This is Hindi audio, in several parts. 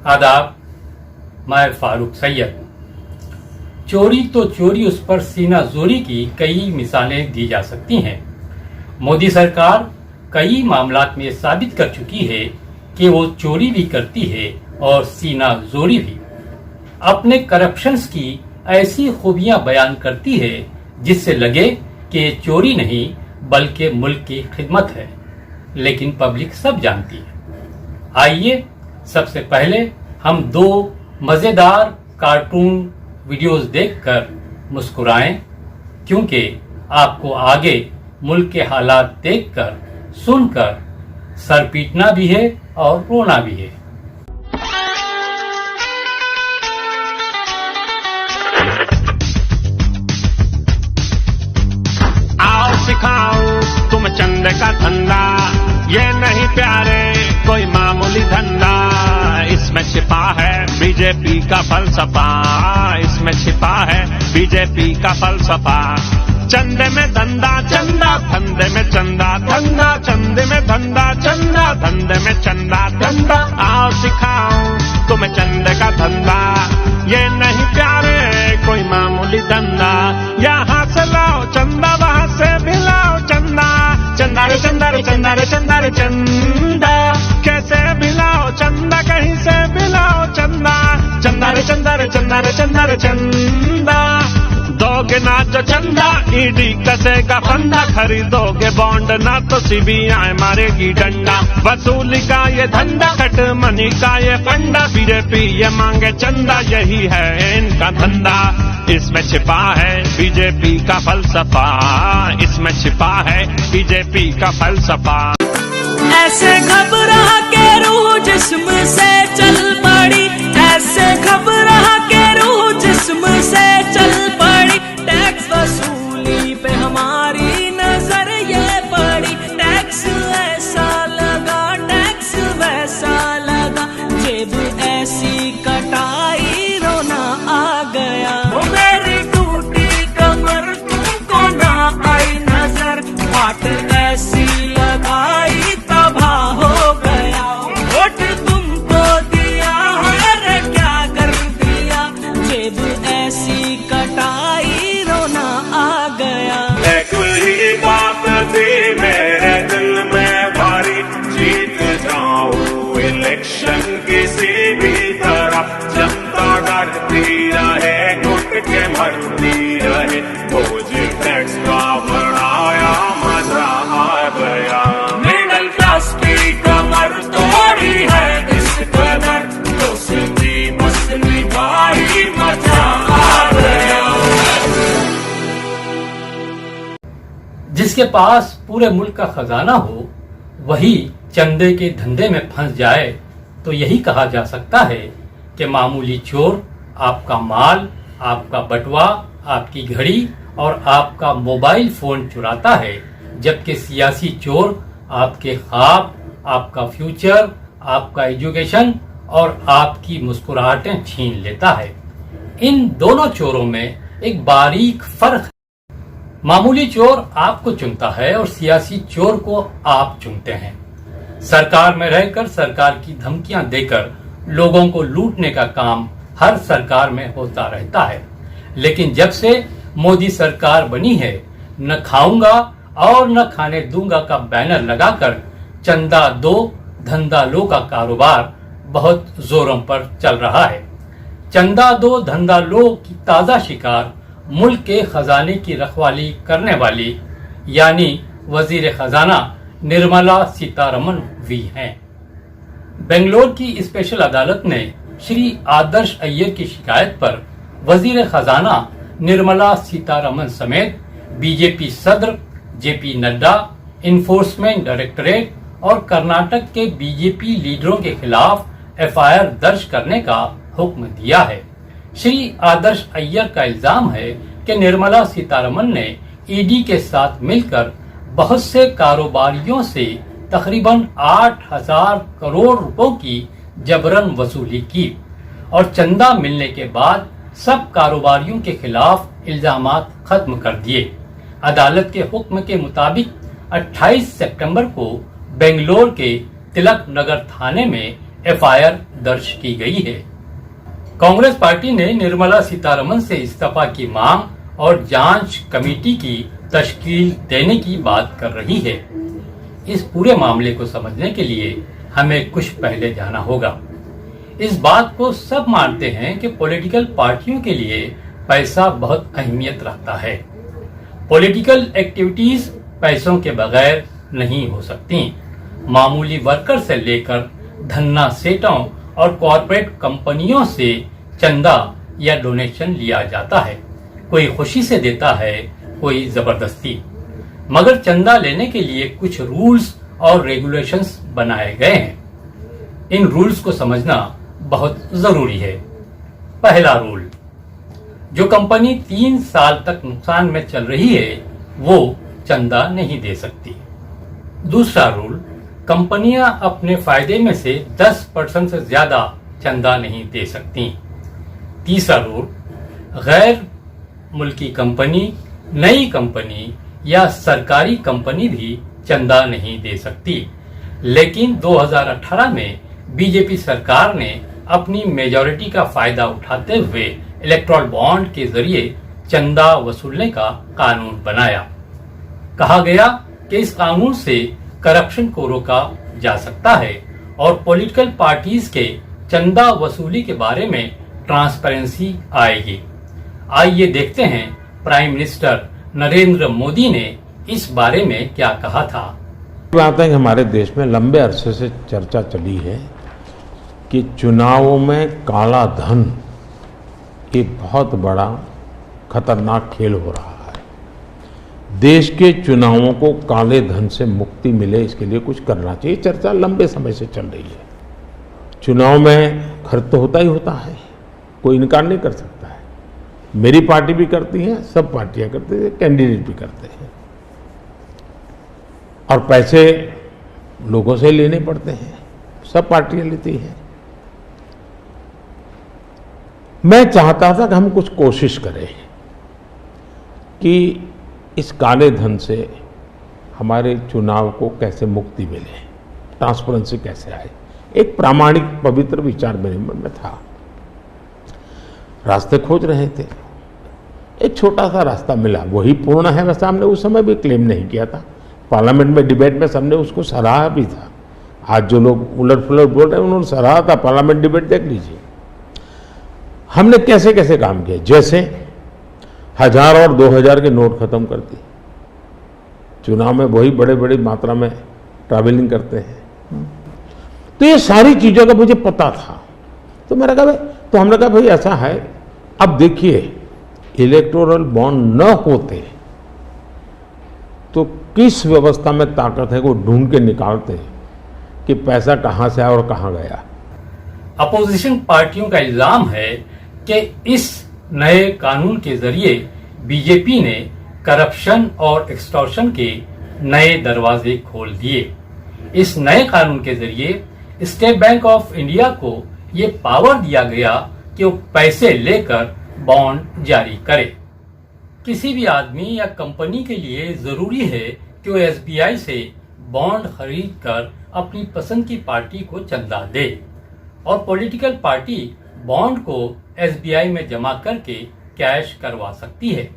आदाब, मैं फारूक सैयद। चोरी तो चोरी, उस पर सीना जोरी की कई मिसालें दी जा सकती हैं। मोदी सरकार कई मामलात में साबित कर चुकी है कि वो चोरी भी करती है और सीना जोरी भी। अपने करप्शंस की ऐसी खूबियां बयान करती है जिससे लगे कि चोरी नहीं बल्कि मुल्क की खिदमत है, लेकिन पब्लिक सब जानती है। आइए सबसे पहले हम दो मजेदार कार्टून वीडियोस देखकर मुस्कुराएं, क्योंकि आपको आगे मुल्क के हालात देखकर सुनकर सर पीटना भी है और रोना भी है। आओ सिखाओ तुम चंद का धंधा, ये नहीं प्यारे कोई मामूली धंधा। इसमें छिपा है बीजेपी का फलसफा, इसमें छिपा है बीजेपी का फलसफा। चंदे में धंधा चंदा, धंधे में चंदा धंधा, चंदे में धंधा चंदा, धंधे में चंदा धंधा। आओ सिखाओ तुम्हें चंदे का धंधा, ये नहीं प्यारे कोई मामूली धंधा। यहाँ से लाओ चंदा, वहाँ से भी लाओ चंदा। चंदा रे चंदा रे चंदा रे चंदा रे चंदा, कैसे भी लाओ चंदा, कहीं से भी लाओ चंदा। चंदा रे चंदा रे चंदा रे चंदा रे चंदा। दोगे ना जो चंदा ईडी कसेगा फंदा, खरीदोगे बॉन्ड ना तो सीबीआई मारेगी डंडा। वसूली का ये धंधा, कट मनी का ये फंडा, बीजेपी ये मांगे चंदा, यही है इनका धंधा। इसमें छिपा है बीजेपी का फलसफा, इसमें छिपा है बीजेपी का फलसफा। ऐसे घबरा के रूह जिस्म से चल पड़ी, ऐसे घबरा के रूह जिस्म से चल पड़ी। टैक्स वसूली पे हमारी नजर ये पड़ी, टैक्स ऐसा लगा, टैक्स वैसा लगा, जेब ऐसी कटाई रोना आ गया। वो मेरी टूटी कमर तुमको ना आई नजर, वाट ऐसी लगाई तबाह हो गया। वोट तुमको दिया है क्या कर दिया, जेब ऐसी कटाई रोना आ गया। एक ही बात थी मेरे दिल में भारी, जीत जाऊं इलेक्शन किसी भी तरह। जनता डरती रहे, घुट के मरती रहे, बोझ टैक्स का बढ़ाया मजा आ गया। मिडिल क्लास की कमर तोड़ी है इस कदर, दोस्ती बस निभाई मजा आ गया। जिसके पास पूरे मुल्क का खजाना हो वही चंदे के धंधे में फंस जाए तो यही कहा जा सकता है कि मामूली चोर आपका माल, आपका बटुआ, आपकी घड़ी और आपका मोबाइल फोन चुराता है, जबकि सियासी चोर आपके ख्वाब, आपका फ्यूचर, आपका एजुकेशन और आपकी मुस्कुराहटें छीन लेता है। इन दोनों चोरों में एक बारीक फर्क है। मामूली चोर आपको चुनता है और सियासी चोर को आप चुनते हैं। सरकार में रहकर सरकार की धमकियां देकर लोगों को लूटने का काम हर सरकार में होता रहता है, लेकिन जब से मोदी सरकार बनी है, न खाऊंगा और न खाने दूंगा का बैनर लगाकर चंदा दो धंधा लो का कारोबार बहुत जोरों पर चल रहा है। चंदा दो धंधा लो की ताजा शिकार मुल्क के खजाने की रखवाली करने वाली यानी वजीर खजाना निर्मला सीतारमण भी हैं। बेंगलोर की स्पेशल अदालत ने श्री आदर्श अय्यर की शिकायत पर वजीर खजाना निर्मला सीतारमण समेत बीजेपी सदर जेपी नड्डा, इन्फोर्समेंट डायरेक्टरेट और कर्नाटक के बीजेपी लीडरों के खिलाफ एफआईआर दर्ज करने का हुक्म दिया है। श्री आदर्श अय्यर का इल्जाम है कि निर्मला सीतारमण ने ईडी के साथ मिलकर बहुत से कारोबारियों से तकरीबन 8,000 करोड़ रुपयों की जबरन वसूली की और चंदा मिलने के बाद सब कारोबारियों के खिलाफ इल्जामात खत्म कर दिए। अदालत के हुक्म के मुताबिक 28 सितंबर को बेंगलोर के तिलक नगर थाने में एफआईआर दर्ज की गई है। कांग्रेस पार्टी ने निर्मला सीतारमण से इस्तीफा की मांग और जांच कमेटी की तश्कील देने की बात कर रही है। इस पूरे मामले को समझने के लिए हमें कुछ पहले जाना होगा। इस बात को सब मानते हैं कि पॉलिटिकल पार्टियों के लिए पैसा बहुत अहमियत रखता है। पॉलिटिकल एक्टिविटीज पैसों के बगैर नहीं हो सकती। मामूली वर्कर से लेकर धन्ना सेठों और कॉरपोरेट कंपनियों से चंदा या डोनेशन लिया जाता है। कोई खुशी से देता है, कोई जबरदस्ती। मगर चंदा लेने के लिए कुछ रूल्स और रेगुलेशंस बनाए गए हैं। इन रूल्स को समझना बहुत जरूरी है। पहला रूल, जो कंपनी 3 साल तक नुकसान में चल रही है वो चंदा नहीं दे सकती। दूसरा रूल, कंपनियां अपने फायदे में से 10% से ज्यादा चंदा नहीं दे सकती। तीसरा रूल, गैर मुल्की कंपनी, नई कंपनी या सरकारी कंपनी भी चंदा नहीं दे सकती। लेकिन 2018 में बीजेपी सरकार ने अपनी मेजॉरिटी का फायदा उठाते हुए इलेक्ट्रॉल बॉन्ड के जरिए चंदा वसूलने का कानून बनाया। कहा गया कि इस कानून से करप्शन को रोका जा सकता है और पॉलिटिकल पार्टीज के चंदा वसूली के बारे में ट्रांसपेरेंसी आएगी। आइए देखते हैं प्राइम मिनिस्टर नरेंद्र मोदी ने इस बारे में क्या कहा था। बात है कि हमारे देश में लंबे अरसे से चर्चा चली है कि चुनावों में काला धन एक बहुत बड़ा खतरनाक खेल हो रहा है। देश के चुनावों को काले धन से मुक्ति मिले, इसके लिए कुछ करना चाहिए। चर्चा लंबे समय से चल रही है। चुनाव में खर्च तो होता ही होता है, कोई इनकार नहीं कर सकता है। मेरी पार्टी भी करती है, सब पार्टियां करती है, कैंडिडेट भी करते हैं और पैसे लोगों से लेने पड़ते हैं, सब पार्टियां लेती हैं। मैं चाहता था कि हम कुछ कोशिश करें कि इस काले धन से हमारे चुनाव को कैसे मुक्ति मिले, ट्रांसपेरेंसी कैसे आए। एक प्रामाणिक पवित्र विचार मेरे मन में था। रास्ते खोज रहे थे, एक छोटा सा रास्ता मिला, वही पूर्ण है। वैसे हमने उस समय भी क्लेम नहीं किया था, पार्लियामेंट में डिबेट में सबने उसको सराहा भी था। आज जो लोग उलट पुलट बोल रहे हैं उन्होंने सराहा था, पार्लियामेंट डिबेट देख लीजिए। हमने कैसे कैसे काम किया, जैसे 1000 और 2000 के नोट खत्म कर दिए। चुनाव में वही बड़े बड़ी मात्रा में ट्रैवलिंग करते हैं, तो ये सारी चीजों का मुझे पता था। तो मैंने कहा तो हमने कहा भाई ऐसा है, अब देखिए इलेक्टोरल बॉन्ड न होते तो किस व्यवस्था में ताकत है वो ढूंढ के निकालते कि पैसा कहां से आया और कहां गया। अपोजिशन पार्टियों का इल्जाम है कि इस नए कानून के जरिए बीजेपी ने करप्शन और एक्सटॉर्शन के नए दरवाजे खोल दिए। इस नए कानून के जरिए स्टेट बैंक ऑफ इंडिया को ये पावर दिया गया कि वो पैसे लेकर बॉन्ड जारी करे। किसी भी आदमी या कंपनी के लिए जरूरी है कि वो एसबीआई से बॉन्ड खरीद कर अपनी पसंद की पार्टी को चंदा दे और पॉलिटिकल पार्टी बॉन्ड को एसबीआई में जमा करके कैश करवा सकती है।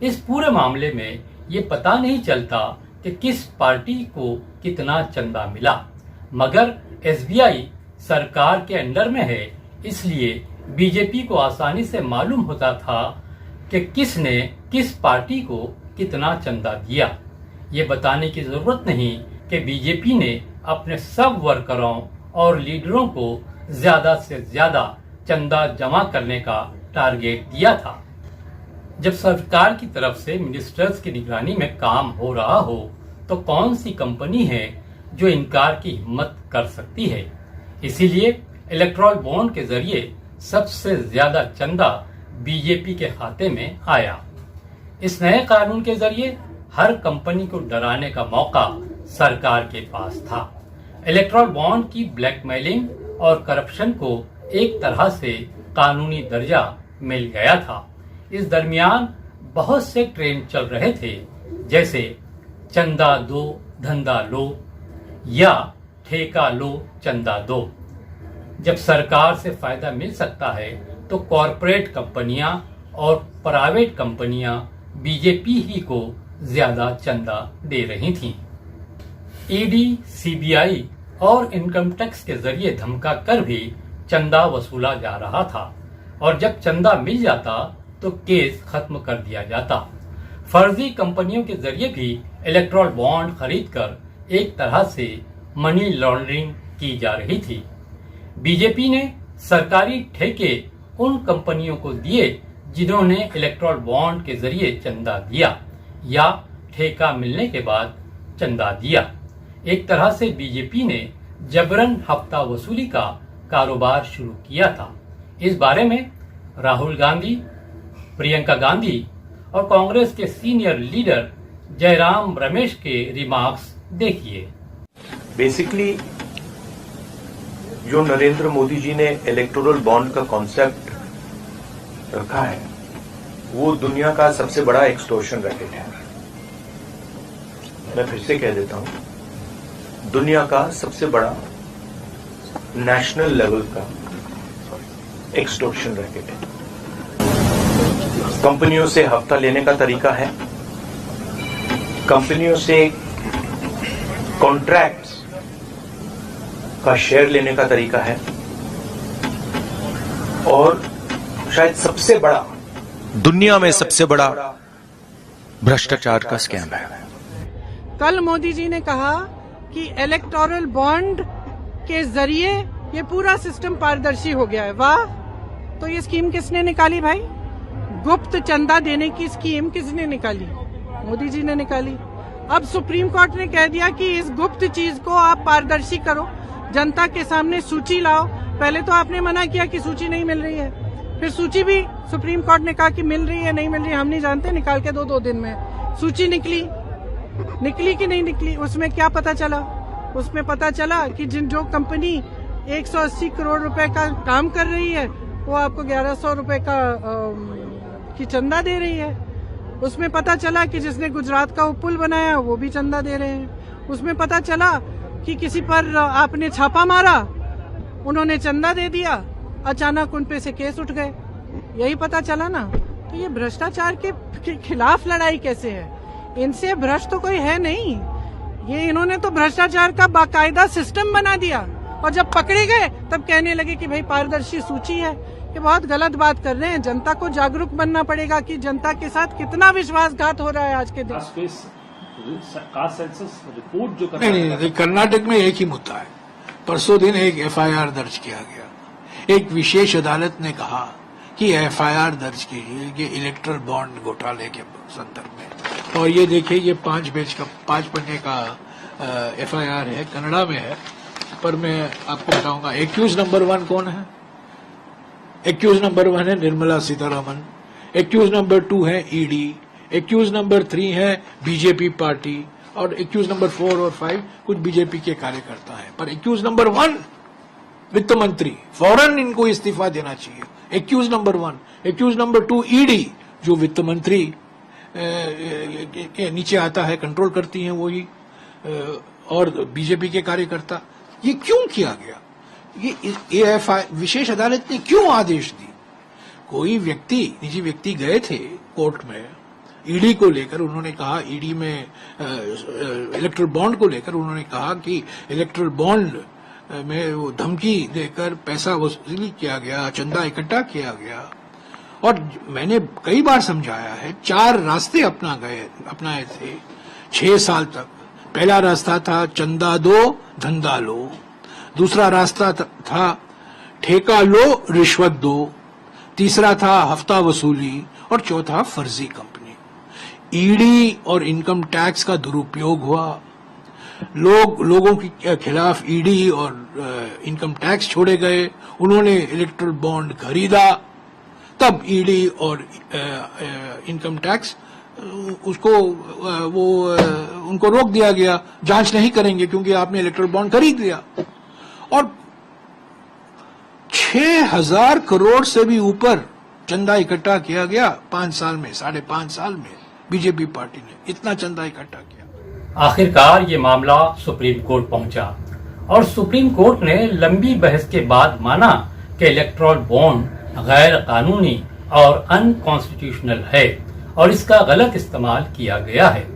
इस पूरे मामले में ये पता नहीं चलता कि किस पार्टी को कितना चंदा मिला, मगर एसबीआई सरकार के अंडर में है, इसलिए बीजेपी को आसानी से मालूम होता था कि किसने किस पार्टी को कितना चंदा दिया। ये बताने की जरूरत नहीं कि बीजेपी ने अपने सब वर्करों और लीडरों को ज्यादा से ज्यादा चंदा जमा करने का टारगेट दिया था। जब सरकार की तरफ से मिनिस्टर्स की निगरानी में काम हो रहा हो तो कौन सी कंपनी है जो इनकार की हिम्मत कर सकती है। इसीलिए इलेक्ट्रॉल बॉन्ड के जरिए सबसे ज्यादा चंदा बीजेपी के खाते में आया। इस नए कानून के जरिए हर कंपनी को डराने का मौका सरकार के पास था। इलेक्ट्रॉल बॉन्ड की ब्लैकमेलिंग और करप्शन को एक तरह से कानूनी दर्जा मिल गया था। इस दरमियान बहुत से ट्रेंड चल रहे थे, जैसे चंदा दो धंधा लो या ठेका लो चंदा दो। जब सरकार से फायदा मिल सकता है तो कॉरपोरेट कंपनियां और प्राइवेट कंपनियां बीजेपी ही को ज्यादा चंदा दे रही थीं। ईडी, सीबीआई और इनकम टैक्स के जरिए धमका कर भी चंदा वसूला जा रहा था और जब चंदा मिल जाता तो केस खत्म कर दिया जाता। फर्जी कंपनियों के जरिए भी इलेक्ट्रल बॉन्ड खरीदकर एक तरह से मनी लॉन्ड्रिंग की जा रही थी। बीजेपी ने सरकारी ठेके उन कंपनियों को दिए जिन्होंने इलेक्ट्रल बॉन्ड के जरिए चंदा दिया या ठेका मिलने के बाद चंदा दिया। एक तरह से बीजेपी ने जबरन हफ्ता वसूली का कारोबार शुरू किया था। इस बारे में राहुल गांधी, प्रियंका गांधी और कांग्रेस के सीनियर लीडर जयराम रमेश के रिमार्क्स देखिए। बेसिकली जो नरेंद्र मोदी जी ने इलेक्टोरल बॉन्ड का कॉन्सेप्ट रखा है वो दुनिया का सबसे बड़ा एक्सटॉर्शन रैकेट है। मैं फिर से कह देता हूं, दुनिया का सबसे बड़ा नेशनल लेवल का एक्सटॉर्शन रैकेट है। कंपनियों से हफ्ता लेने का तरीका है, कंपनियों से कॉन्ट्रैक्ट्स का शेयर लेने का तरीका है और शायद सबसे बड़ा, दुनिया में सबसे बड़ा भ्रष्टाचार का स्कैम है। कल मोदी जी ने कहा कि इलेक्टोरल बॉन्ड के जरिए ये पूरा सिस्टम पारदर्शी हो गया है। वाह! तो ये स्कीम किसने निकाली भाई? गुप्त चंदा देने की स्कीम किसने निकाली? मोदी जी ने निकाली। अब सुप्रीम कोर्ट ने कह दिया कि इस गुप्त चीज को आप पारदर्शी करो, जनता के सामने सूची लाओ। पहले तो आपने मना किया कि सूची नहीं मिल रही है, फिर सूची भी सुप्रीम कोर्ट ने कहा कि मिल रही है, नहीं मिल रही है हम नहीं जानते, निकाल के दो दिन में। सूची निकली कि नहीं निकली? उसमें क्या पता चला? उसमें पता चला कि जो कंपनी 180 करोड़ रुपए का काम कर रही है वो आपको 1100 रुपए की चंदा दे रही है। उसमें पता चला कि जिसने गुजरात का पुल बनाया वो भी चंदा दे रहे हैं। उसमें पता चला कि किसी पर आपने छापा मारा, उन्होंने चंदा दे दिया, अचानक उन पे से केस उठ गए। यही पता चला ना। तो ये भ्रष्टाचार के खिलाफ लड़ाई कैसे है? इनसे भ्रष्ट तो कोई है नहीं। ये इन्होंने तो भ्रष्टाचार का बाकायदा सिस्टम बना दिया और जब पकड़े गए तब कहने लगे कि भाई पारदर्शी सूची है। ये बहुत गलत बात कर रहे हैं। जनता को जागरूक बनना पड़ेगा कि जनता के साथ कितना विश्वासघात हो रहा है आज के दिन। रिपोर्ट जो नहीं, कर्नाटक में एक ही मुद्दा है। परसों दिन एक एफआईआर दर्ज किया गया। एक विशेष अदालत ने कहा कि एफआईआर दर्ज कीजिए कि इलेक्ट्रल बॉन्ड घोटाले के संदर्भ में। और ये देखिए, ये 5 पन्ने का एफआईआर है, कन्नड़ा में है। पर मैं आपको बताऊंगा एक्यूज नंबर 1 कौन है। एक्यूज नंबर 1 है निर्मला सीतारमन, एक्यूज नंबर 2 है ईडी, एक्यूज नंबर 3 है बीजेपी पार्टी और एक्यूज नंबर 4 और 5 कुछ बीजेपी के कार्यकर्ता हैं। पर एक्यूज नंबर 1 वित्त मंत्री, फौरन इनको इस्तीफा देना चाहिए। Accused number 1, accused number 2 ED जो वित्त मंत्री के नीचे आता है, कंट्रोल करती हैं वही, और बीजेपी के कार्यकर्ता। ये क्यों किया गया? ये एएफआई विशेष अदालत ने क्यों आदेश दी? कोई व्यक्ति, निजी व्यक्ति गए थे कोर्ट में ईडी को लेकर, उन्होंने कहा ईडी में इलेक्ट्रल बॉन्ड को लेकर उन्होंने कहा कि इलेक्ट्रल बॉन्ड में वो धमकी देकर पैसा वसूली किया गया, चंदा इकट्ठा किया गया। और मैंने कई बार समझाया है, 4 रास्ते अपनाए थे 6 साल तक। पहला रास्ता था चंदा दो धंधा लो, दूसरा रास्ता था ठेका लो रिश्वत दो, तीसरा था हफ्ता वसूली और चौथा फर्जी कंपनी। ईडी और इनकम टैक्स का दुरुपयोग हुआ। लोगों के खिलाफ ईडी और इनकम टैक्स छोड़े गए। उन्होंने इलेक्ट्रल बॉन्ड खरीदा, तब ईडी और इनकम टैक्स उनको रोक दिया गया, जांच नहीं करेंगे क्योंकि आपने इलेक्ट्रल बॉन्ड खरीद लिया। और 6000 करोड़ से भी ऊपर चंदा इकट्ठा किया गया 5 साल में, 5.5 साल में बीजेपी पार्टी ने इतना चंदा इकट्ठा किया। आखिरकार ये मामला सुप्रीम कोर्ट पहुंचा और सुप्रीम कोर्ट ने लंबी बहस के बाद माना कि इलेक्टोरल बॉन्ड गैर कानूनी और अनकॉन्स्टिट्यूशनल है और इसका गलत इस्तेमाल किया गया है।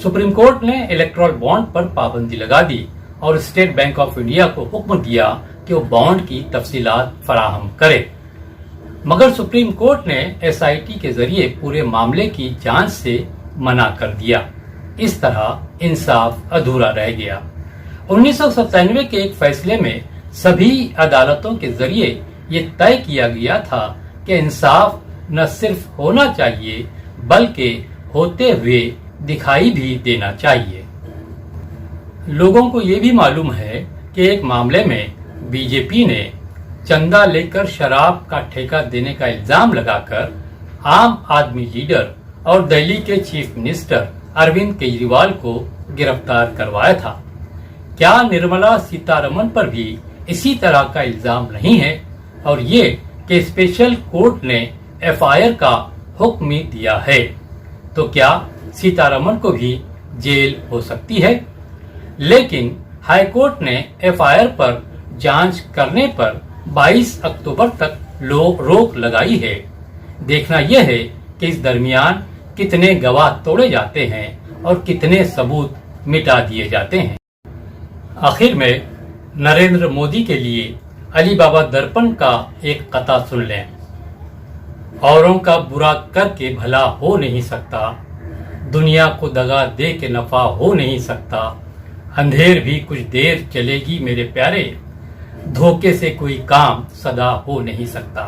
सुप्रीम कोर्ट ने इलेक्टोरल बॉन्ड पर पाबंदी लगा दी और स्टेट बैंक ऑफ इंडिया को हुक्म दिया कि वो बॉन्ड की तफसीलात फराहम करे, मगर सुप्रीम कोर्ट ने एसआईटी के जरिए पूरे मामले की जांच से मना कर दिया। इस तरह इंसाफ अधूरा रह गया। 1997 के एक फैसले में सभी अदालतों के जरिए ये तय किया गया था कि इंसाफ न सिर्फ होना चाहिए बल्कि होते हुए दिखाई भी देना चाहिए। लोगों को ये भी मालूम है कि एक मामले में बीजेपी ने चंदा लेकर शराब का ठेका देने का इल्जाम लगाकर आम आदमी लीडर और दिल्ली के चीफ मिनिस्टर अरविंद केजरीवाल को गिरफ्तार करवाया था। क्या निर्मला सीतारमण पर भी इसी तरह का इल्जाम नहीं है और ये कि स्पेशल कोर्ट ने एफआईआर का हुक्म दिया है, तो क्या सीतारमण को भी जेल हो सकती है? लेकिन हाईकोर्ट ने एफआईआर पर जांच करने पर 22 अक्टूबर तक रोक लगाई है। देखना यह है कि इस दरमियान कितने गवाह तोड़े जाते हैं और कितने सबूत मिटा दिए जाते हैं। आखिर में नरेंद्र मोदी के लिए अली बाबा दर्पण का एक कथा सुन लें। औरों का बुरा करके भला हो नहीं सकता, दुनिया को दगा दे के नफा हो नहीं सकता, अंधेर भी कुछ देर चलेगी मेरे प्यारे, धोखे से कोई काम सदा हो नहीं सकता।